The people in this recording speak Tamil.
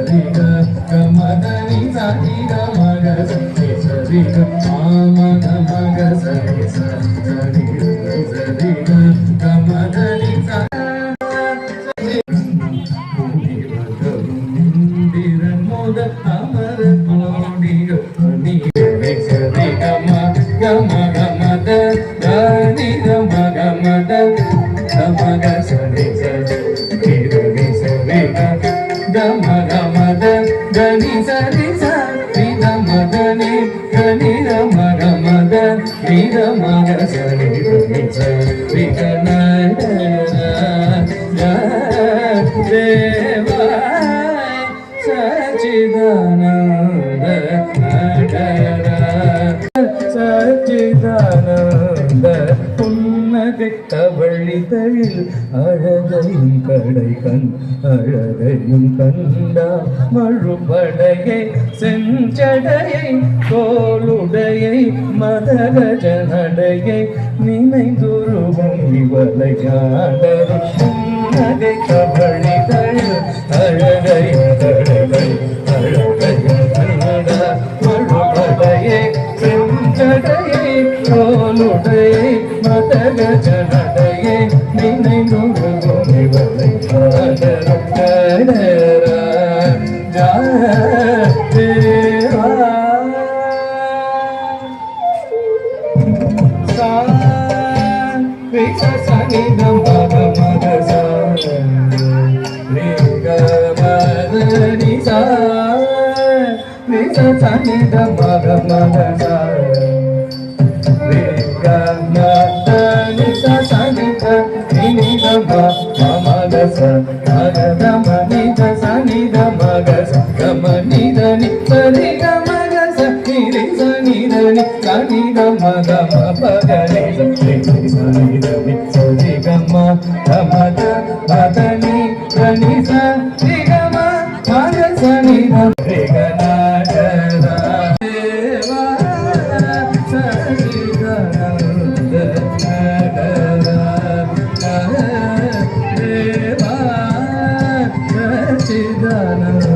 ಸರಿ ಗ ಮದ ನಿ ಸರಿ ಗ ಮಗ ಸರಿ ಸರಿ ಗ ಮಗ ಮಗ ಸರಿ ಸರಿ ಸರಿ ಗ ಮದ ನಿ ಮುದ ಅಮರ ಕೋಡಿಯ ನೀರೆ ಸರಿ ಗಮ ಗಮ ಗಮದ ಗಾನಿ ಗಮ ಗಮದ ಗಮಗ ಸರಿ ಸರಿ ಸರಿ ಗಮ ಗಮದ ಗನಿ ಸರಿ ಸರಿ ಗಮದ ನಿ ಗನಿ ಗಮ ಗಮದ ನಿ ಗಮಗ ಸರಿ ಸರಿ ಗನಡ ದೇವಾ ಸಚ್ಚಿದಾನಂದ சச்சிதானந்த புன்னகை தவழிதழில் அழகையும் கடை கண் அழகையும் கண்டா மழுபடையை செஞ்சடையை தோளுடையை மதகஜ நடையை நினைந்துருவும் இவளையாடரும் புன்னகை தவழிதழில் அழகையும் கடை அழகையும் கண்டா மழுபடையை செஞ்சடையை தோளுடையை மதகஜ நடையை நினைந்துருவும் இவளையாடரும் கடரா தேவா சா சனி மக மக சா ரி க ரி சனி மக மக சா ரி க ரி சனி க ரி க மக சா மக ம நி சனி மக சா க நி ni சரி க மக சா ரி சனி ni சனி மக ம பக ரி சனி ni சரி க ம மத மத நி ni சரி க ம மக சனி ரி க நா தேவா சச்சிதானந்த தேவா சச்சிதானந்த